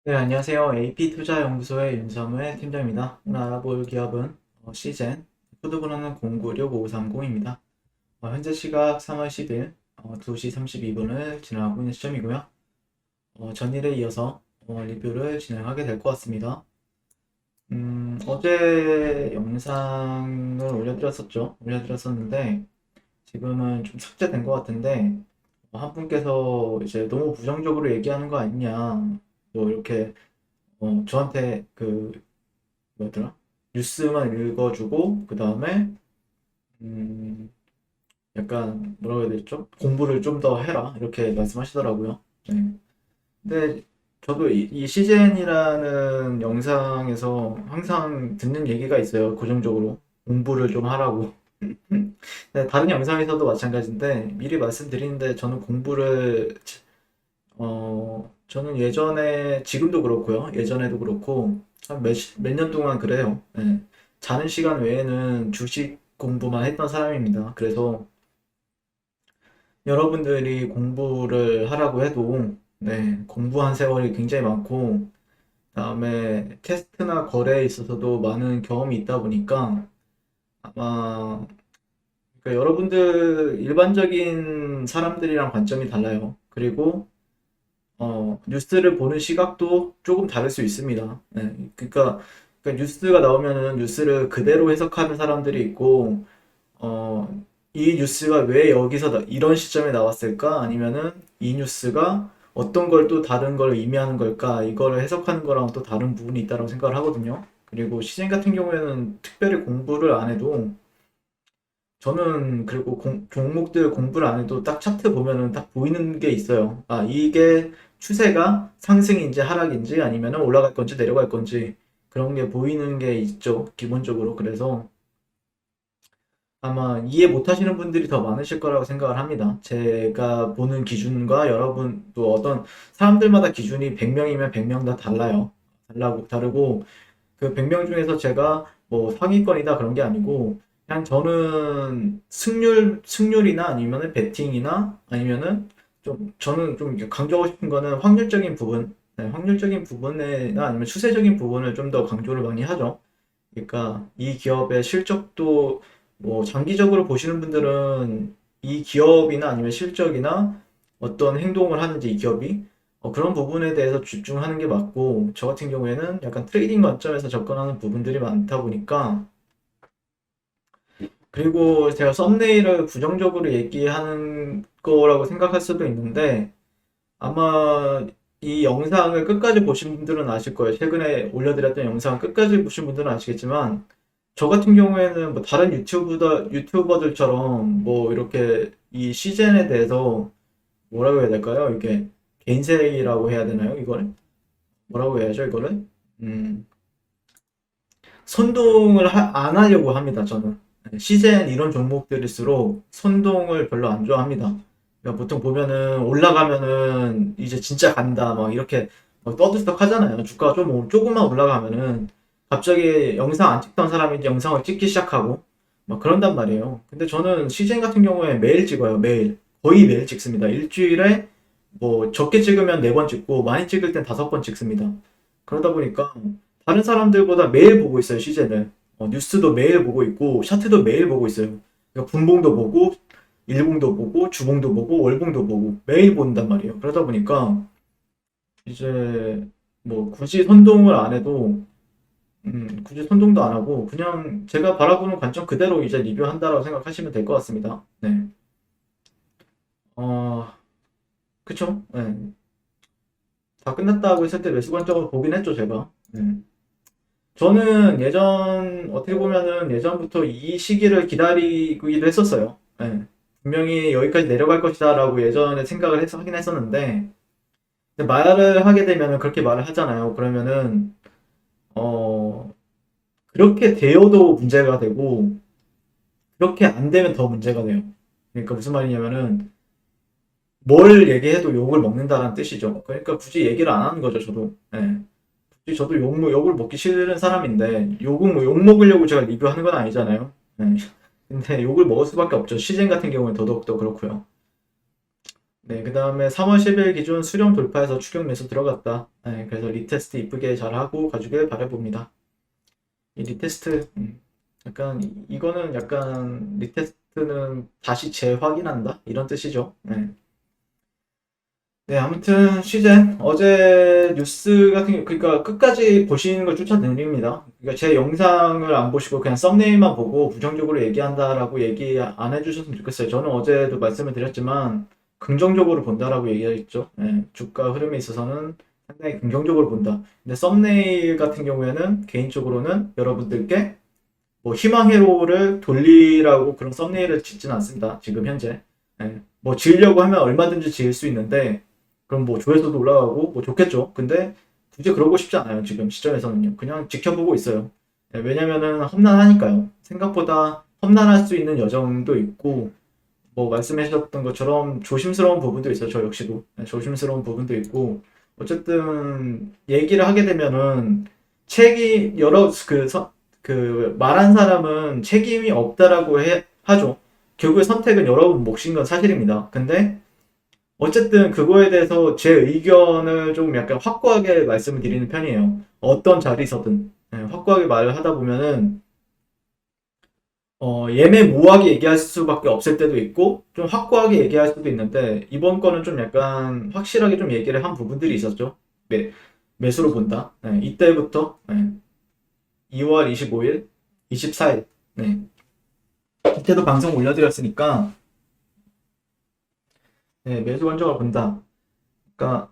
네, 안녕하세요. AP투자연구소의 윤성우의 팀장입니다. 오늘 알아볼 기업은 시젠, 코드번호는 0965530입니다. 현재 시각 3월 10일 2시 32분을 진행하고 있는 시점이고요. 전일에 이어서 리뷰를 진행하게 될 것 같습니다. 어제 영상을 올려드렸었는데 지금은 좀 삭제된 것 같은데 한 분께서 이제 너무 부정적으로 얘기하는 거 아니냐 뭐 이렇게 저한테 뭐였더라? 뉴스만 읽어주고, 그 다음에, 음, 약간, 뭐라고 해야 되죠? 공부를 좀 더 해라. 이렇게 말씀하시더라고요. 네. 근데 저도 이 CGN이라는 영상에서 항상 듣는 얘기가 있어요. 고정적으로. 공부를 좀 하라고. 네, 다른 영상에서도 마찬가지인데, 미리 말씀드리는데, 저는 저는 예전에, 지금도 그렇고요. 예전에도 그렇고, 한 몇 년 동안 그래요. 네. 자는 시간 외에는 주식 공부만 했던 사람입니다. 그래서 여러분들이 공부를 하라고 해도, 네, 공부한 세월이 굉장히 많고, 그다음에 테스트나 거래에 있어서도 많은 경험이 있다 보니까, 아마, 그러니까 여러분들 일반적인 사람들이랑 관점이 달라요. 그리고 뉴스를 보는 시각도 조금 다를 수 있습니다. 네, 그러니까 뉴스가 나오면은 뉴스를 그대로 해석하는 사람들이 있고, 이 뉴스가 왜 여기서 이런 시점에 나왔을까? 아니면은 이 뉴스가 어떤 걸 또 다른 걸 의미하는 걸까? 이거를 해석하는 거랑 또 다른 부분이 있다고 생각을 하거든요. 그리고 시즌 같은 경우에는 특별히 공부를 안 해도 저는 그리고 종목들 공부를 안 해도 딱 차트 보면은 딱 보이는 게 있어요. 아, 이게 추세가 상승인지 하락인지 아니면은 올라갈 건지 내려갈 건지 그런 게 보이는 게 있죠. 기본적으로. 그래서 아마 이해 못 하시는 분들이 더 많으실 거라고 생각을 합니다. 제가 보는 기준과 여러분 또 어떤 사람들마다 기준이 100명이면 100명 다 달라요. 다르고 그 100명 중에서 제가 뭐 상위권이다 그런 게 아니고 그냥 저는 승률이나 아니면은 배팅이나 아니면은 좀 저는 좀 강조하고 싶은 거는 확률적인 부분, 네, 확률적인 부분이나 아니면 추세적인 부분을 좀 더 강조를 많이 하죠. 그러니까 이 기업의 실적도 뭐 장기적으로 보시는 분들은 이 기업이나 아니면 실적이나 어떤 행동을 하는지 이 기업이 그런 부분에 대해서 집중하는 게 맞고 저 같은 경우에는 약간 트레이딩 관점에서 접근하는 부분들이 많다 보니까 그리고 제가 썸네일을 부정적으로 얘기하는 거라고 생각할 수도 있는데 아마 이 영상을 끝까지 보신 분들은 아실 거예요. 최근에 올려드렸던 영상 끝까지 보신 분들은 아시겠지만 저 같은 경우에는 뭐 다른 유튜버들처럼 뭐 이렇게 이 시즌에 대해서 뭐라고 해야 될까요? 이게 개인세이라고 해야 되나요? 이거를? 뭐라고 해야죠? 이거를? 음, 선동을 안 하려고 합니다, 저는. 시즌 이런 종목들일수록 선동을 별로 안 좋아합니다. 그러니까 보통 보면은 올라가면은 이제 진짜 간다, 막 이렇게 막 떠들썩 하잖아요. 주가가 조금만 올라가면은 갑자기 영상 안 찍던 사람이 이제 영상을 찍기 시작하고 막 그런단 말이에요. 근데 저는 시즌 같은 경우에 매일 찍어요, 매일. 거의 매일 찍습니다. 일주일에 뭐 적게 찍으면 4번 찍고 많이 찍을 땐 5번 찍습니다. 그러다 보니까 다른 사람들보다 매일 보고 있어요, 시제는. 뉴스도 매일 보고 있고, 차트도 매일 보고 있어요. 그러니까 분봉도 보고, 일봉도 보고, 주봉도 보고, 월봉도 보고, 매일 본단 말이에요. 그러다 보니까, 이제, 뭐, 굳이 선동도 안 하고, 그냥 제가 바라보는 관점 그대로 이제 리뷰한다라고 생각하시면 될 것 같습니다. 네. 어, 그쵸? 네. 다 끝났다고 했을 때 매수 관점으로 보긴 했죠, 제가. 네. 저는 어떻게 보면은 예전부터 이 시기를 기다리기도 했었어요. 예. 분명히 여기까지 내려갈 것이다라고 예전에 하긴 했었는데, 근데 말을 하게 되면은 그렇게 말을 하잖아요. 그러면은, 어, 그렇게 되어도 문제가 되고, 그렇게 안 되면 더 문제가 돼요. 그러니까 무슨 말이냐면은, 뭘 얘기해도 욕을 먹는다라는 뜻이죠. 그러니까 굳이 얘기를 안 하는 거죠, 저도. 예. 저도 욕을 먹기 싫은 사람인데, 욕 먹으려고 제가 리뷰하는 건 아니잖아요. 네. 근데 욕을 먹을 수밖에 없죠. 시즌 같은 경우는 더더욱더 그렇고요. 네, 그 다음에 3월 10일 기준 수령 돌파해서 추격 매수 들어갔다. 네, 그래서 리테스트 이쁘게 잘하고 가주길 바라봅니다. 이 리테스트, 약간, 이거는 약간, 리테스트는 다시 재확인한다? 이런 뜻이죠. 네. 네, 아무튼 시즌 어제 뉴스 같은 게 그러니까 끝까지 보시는 걸 추천드립니다. 그러니까 제 영상을 안 보시고 그냥 썸네일만 보고 부정적으로 얘기한다라고 얘기 안 해주셨으면 좋겠어요. 저는 어제도 말씀을 드렸지만 긍정적으로 본다라고 얘기했죠. 네, 주가 흐름에 있어서는 상당히 긍정적으로 본다. 근데 썸네일 같은 경우에는 개인적으로는 여러분들께 뭐 희망 회로를 돌리라고 그런 썸네일을 짓지는 않습니다. 지금 현재. 뭐 지으려고 하면 얼마든지 지을 수 있는데 그럼 뭐 조회수도 올라가고 뭐 좋겠죠. 근데 굳이 그러고 싶지 않아요. 지금 시점에서는요. 그냥 지켜보고 있어요. 왜냐면은 험난하니까요. 생각보다 험난할 수 있는 여정도 있고 뭐 말씀하셨던 것처럼 조심스러운 부분도 있어요. 저 역시도 조심스러운 부분도 있고 어쨌든 얘기를 하게 되면은 책이 여러 그 말한 사람은 책임이 없다라고 하죠. 결국에 선택은 여러분 몫인 건 사실입니다. 근데 어쨌든 그거에 대해서 제 의견을 좀 약간 확고하게 말씀을 드리는 편이에요. 어떤 자리에서든 확고하게 말을 하다 보면은 예매모호하게 얘기할 수밖에 없을 때도 있고, 좀 확고하게 얘기할 수도 있는데, 이번 거는 좀 약간 확실하게 좀 얘기를 한 부분들이 있었죠. 매수로 본다. 네, 이때부터, 2월 25일, 24일, 네. 이때도 방송 올려드렸으니까, 네, 매수 관점을 본다. 그러니까,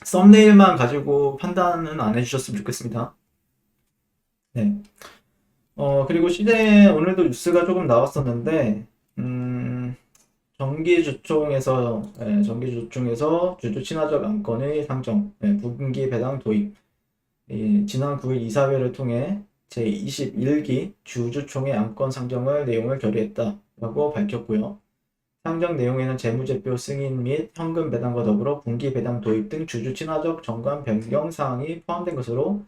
썸네일만 가지고 판단은 안 해주셨으면 좋겠습니다. 네. 그리고 시대 오늘도 뉴스가 조금 나왔었는데, 음, 정기주총에서 주주 친화적 안건의 상정, 부분기 배당 도입, 지난 9일 이사회를 통해 제21기 주주총회 안건 상정을 내용을 결의했다라고 밝혔고요. 상정 내용에는 재무제표 승인 및 현금 배당과 더불어 분기 배당 도입 등 주주 친화적 정관 변경 사항이 포함된 것으로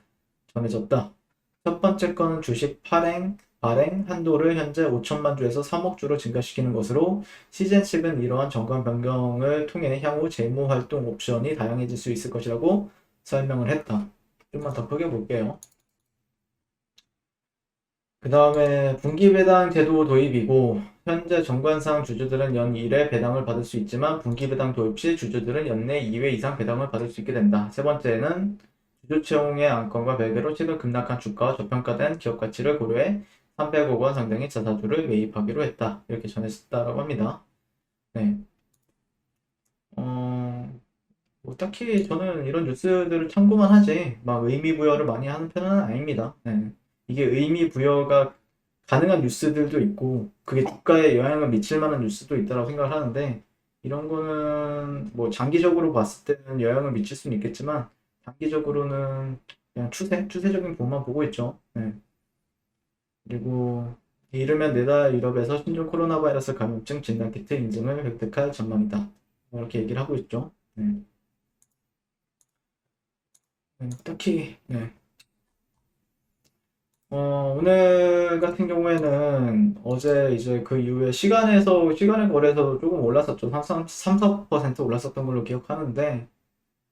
전해졌다. 첫 번째 건은 주식 발행 한도를 현재 5천만 주에서 3억 주로 증가시키는 것으로 시젠 측은 이러한 정관 변경을 통해 향후 재무 활동 옵션이 다양해질 수 있을 것이라고 설명을 했다. 좀만 더 크게 볼게요. 그 다음에 분기 배당 제도 도입이고 현재 정관상 주주들은 연 1회 배당을 받을 수 있지만 분기 배당 도입 시 주주들은 연내 2회 이상 배당을 받을 수 있게 된다. 세 번째는 주주 채용의 안건과 별개로 최근 급락한 주가와 저평가된 기업 가치를 고려해 300억 원 상당의 자사주를 매입하기로 했다. 이렇게 전했다라고 합니다. 네. 뭐 딱히 저는 이런 뉴스들을 참고만 하지 막 의미 부여를 많이 하는 편은 아닙니다. 네. 이게 의미 부여가 가능한 뉴스들도 있고 그게 주가에 영향을 미칠 만한 뉴스도 있다고 생각을 하는데 이런 거는 뭐 장기적으로 봤을 때는 영향을 미칠 수는 있겠지만 단기적으로는 그냥 추세적인 부분만 보고 있죠. 네. 그리고 이르면 내달 유럽에서 신종 코로나 바이러스 감염증 진단키트 인증을 획득할 전망이다. 이렇게 얘기를 하고 있죠. 네. 딱히 네. 오늘 같은 경우에는 어제 이제 그 이후에 시간을 거래해서 조금 올랐었죠. 4% 올랐었던 걸로 기억하는데,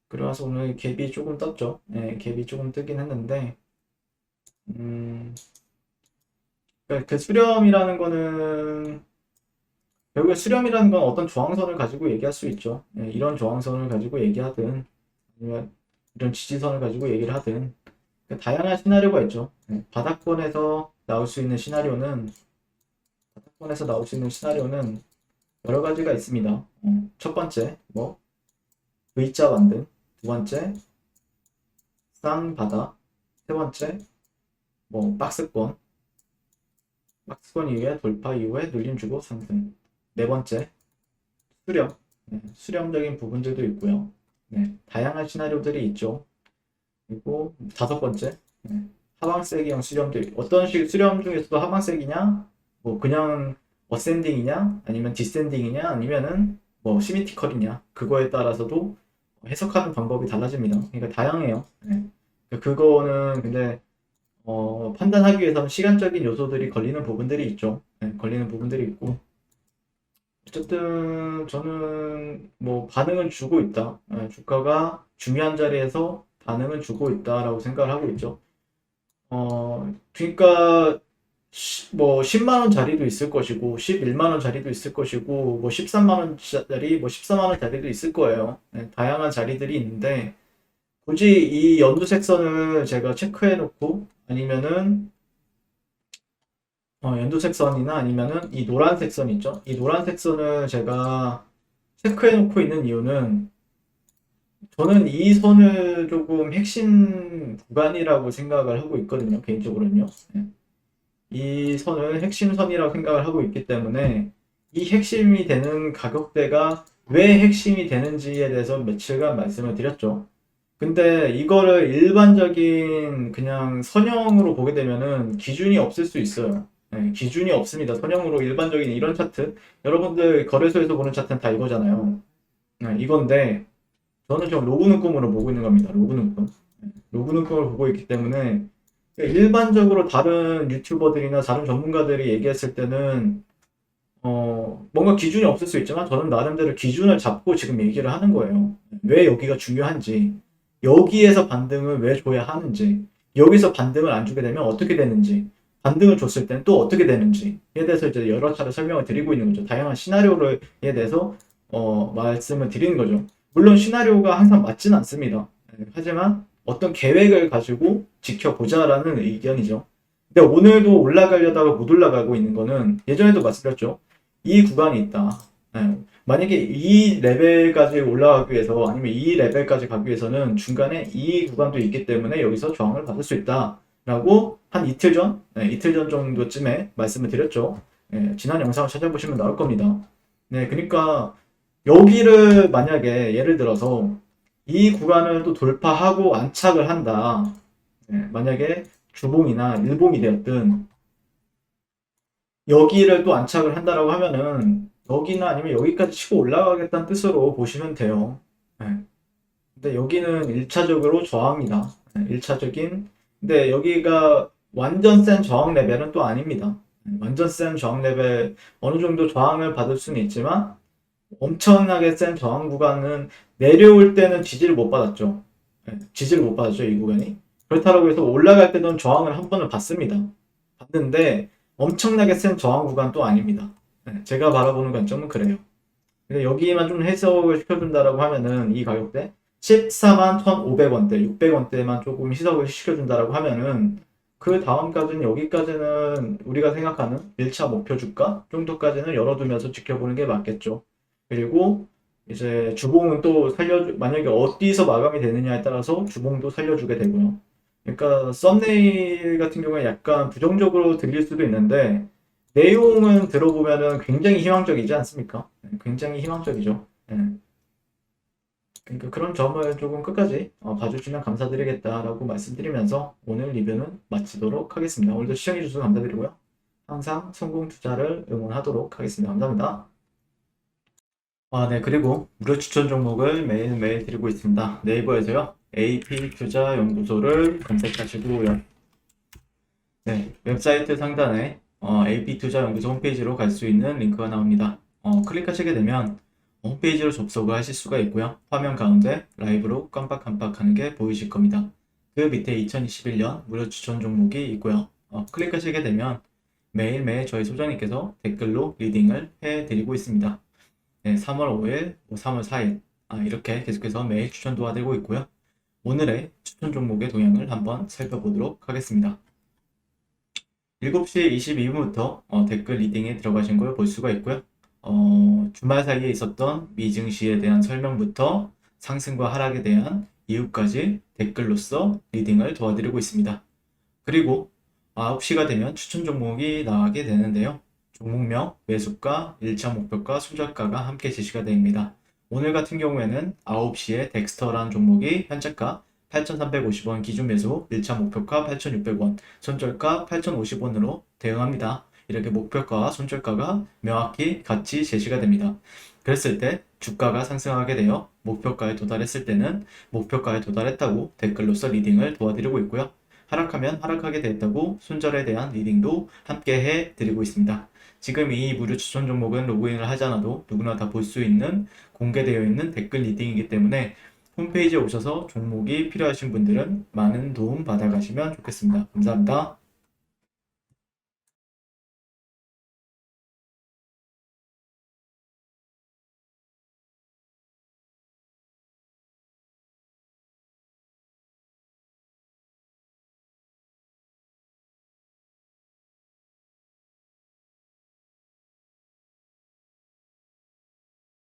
그래서 오늘 갭이 조금 떴죠. 네, 갭이 조금 뜨긴 했는데, 음, 그 수렴이라는 거는, 결국에 수렴이라는 건 어떤 저항선을 가지고 얘기할 수 있죠. 네, 이런 저항선을 가지고 얘기하든, 아니면 이런 지지선을 가지고 얘기를 하든, 다양한 시나리오가 있죠. 네, 바닥권에서 나올 수 있는 시나리오는 여러 가지가 있습니다. 첫 번째, 뭐, V자 반등. 두 번째, 쌍바닥. 세 번째, 뭐, 박스권. 박스권 이후에 돌파 이후에 눌림 주고 상승. 네 번째, 수렴. 네, 수렴적인 부분들도 있고요. 네, 다양한 시나리오들이 있죠. 그리고 다섯 번째, 하방세기형 수렴도 있고, 어떤 식 수렴 중에서도 하방세기냐, 뭐 그냥 어센딩이냐, 아니면 디센딩이냐, 아니면은 뭐 시미티컬이냐, 그거에 따라서도 해석하는 방법이 달라집니다. 그러니까 다양해요. 네. 그거는 근데 판단하기 위해서는 시간적인 요소들이 걸리는 부분들이 있죠. 네, 걸리는 부분들이 있고, 어쨌든 저는 뭐 반응은 주고 있다. 주가가 중요한 자리에서 반응은 주고 있다라고 생각을 하고 있죠. 그러니까 뭐 10만 원 자리도 있을 것이고 11만 원 자리도 있을 것이고 뭐 13만 원 자리, 뭐 14만 원 자리도 있을 거예요. 다양한 자리들이 있는데 굳이 이 연두색선을 제가 체크해 놓고 아니면은 연두색선이나 아니면은 이 노란색선 있죠? 이 노란색선을 제가 체크해 놓고 있는 이유는 저는 이 선을 조금 핵심 구간이라고 생각을 하고 있거든요. 개인적으로는요. 이 선을 핵심선이라고 생각을 하고 있기 때문에 이 핵심이 되는 가격대가 왜 핵심이 되는지에 대해서 며칠간 말씀을 드렸죠. 근데 이거를 일반적인 그냥 선형으로 보게 되면은 기준이 없을 수 있어요. 기준이 없습니다. 선형으로 일반적인 이런 차트. 여러분들 거래소에서 보는 차트는 다 이거잖아요. 이건데 저는 지금 로그 눈금으로 보고 있는 겁니다. 로그 눈금. 로그 눈금을 보고 있기 때문에 일반적으로 다른 유튜버들이나 다른 전문가들이 얘기했을 때는 뭔가 기준이 없을 수 있지만 저는 나름대로 기준을 잡고 지금 얘기를 하는 거예요. 왜 여기가 중요한지, 여기에서 반등을 왜 줘야 하는지, 여기서 반등을 안 주게 되면 어떻게 되는지, 반등을 줬을 때는 또 어떻게 되는지에 대해서 이제 여러 차례 설명을 드리고 있는 거죠. 다양한 시나리오에 대해서 말씀을 드리는 거죠. 물론 시나리오가 항상 맞지는 않습니다. 하지만 어떤 계획을 가지고 지켜보자라는 의견이죠. 근데 오늘도 올라가려다가 못 올라가고 있는 거는 예전에도 말씀드렸죠. 이 구간이 있다. 만약에 이 레벨까지 올라가기 위해서 아니면 이 레벨까지 가기 위해서는 중간에 이 구간도 있기 때문에 여기서 저항을 받을 수 있다. 라고 한 이틀 전, 이틀 전 정도쯤에 말씀을 드렸죠. 지난 영상을 찾아보시면 나올 겁니다. 그러니까 여기를 만약에 예를 들어서 이 구간을 또 돌파하고 안착을 한다. 만약에 주봉이나 일봉이 되었든 여기를 또 안착을 한다라고 하면은 여기나 아니면 여기까지 치고 올라가겠다는 뜻으로 보시면 돼요. 근데 여기는 1차적으로 저항이다. 1차적인. 근데 여기가 완전 센 저항 레벨은 또 아닙니다. 완전 센 저항 레벨 어느 정도 저항을 받을 수는 있지만 엄청나게 센 저항 구간은 내려올 때는 지지를 못 받았죠. 지지를 못 받았죠, 이 구간이. 그렇다고 해서 올라갈 때는 저항을 한 번을 받습니다. 받는데 엄청나게 센 저항 구간도 아닙니다. 제가 바라보는 관점은 그래요. 근데 여기만 좀 해석을 시켜준다라고 하면은 이 가격대 14만 1,500원대, 600원대만 조금 해석을 시켜준다라고 하면은 그 다음까지는 여기까지는 우리가 생각하는 1차 목표 주가 정도까지는 열어두면서 지켜보는 게 맞겠죠. 그리고 이제 주봉은 또 만약에 어디서 마감이 되느냐에 따라서 주봉도 살려주게 되고요. 그러니까 썸네일 같은 경우에 약간 부정적으로 들릴 수도 있는데 내용은 들어보면은 굉장히 희망적이지 않습니까? 굉장히 희망적이죠. 그러니까 그런 점을 조금 끝까지 봐주시면 감사드리겠다라고 말씀드리면서 오늘 리뷰는 마치도록 하겠습니다. 오늘도 시청해주셔서 감사드리고요. 항상 성공 투자를 응원하도록 하겠습니다. 감사합니다. 네. 그리고 무료 추천 종목을 매일매일 드리고 있습니다. 네이버에서요. AP투자연구소를 검색하시고요. 네. 웹사이트 상단에 AP투자연구소 홈페이지로 갈 수 있는 링크가 나옵니다. 클릭하시게 되면 홈페이지로 접속을 하실 수가 있고요. 화면 가운데 라이브로 깜빡깜빡하는 게 보이실 겁니다. 그 밑에 2021년 무료 추천 종목이 있고요. 클릭하시게 되면 매일매일 저희 소장님께서 댓글로 리딩을 해드리고 있습니다. 3월 5일, 3월 4일 이렇게 계속해서 매일 추천 도와드리고 있고요. 오늘의 추천 종목의 동향을 한번 살펴보도록 하겠습니다. 7시 22분부터 댓글 리딩에 들어가신 걸 볼 수가 있고요. 주말 사이에 있었던 미증시에 대한 설명부터 상승과 하락에 대한 이유까지 댓글로서 리딩을 도와드리고 있습니다. 그리고 9시가 되면 추천 종목이 나가게 되는데요. 종목명, 매수가, 1차 목표가, 손절가가 함께 제시가 됩니다. 오늘 같은 경우에는 9시에 덱스터라는 종목이 현재가 8,350원 기준 매수, 1차 목표가 8,600원, 손절가 8,050원으로 대응합니다. 이렇게 목표가와 손절가가 명확히 같이 제시가 됩니다. 그랬을 때 주가가 상승하게 되어 목표가에 도달했을 때는 목표가에 도달했다고 댓글로서 리딩을 도와드리고 있고요. 하락하면 하락하게 되었다고 손절에 대한 리딩도 함께 해드리고 있습니다. 지금 이 무료 추천 종목은 로그인을 하지 않아도 누구나 다 볼 수 있는 공개되어 있는 댓글 리딩이기 때문에 홈페이지에 오셔서 종목이 필요하신 분들은 많은 도움 받아가시면 좋겠습니다. 감사합니다.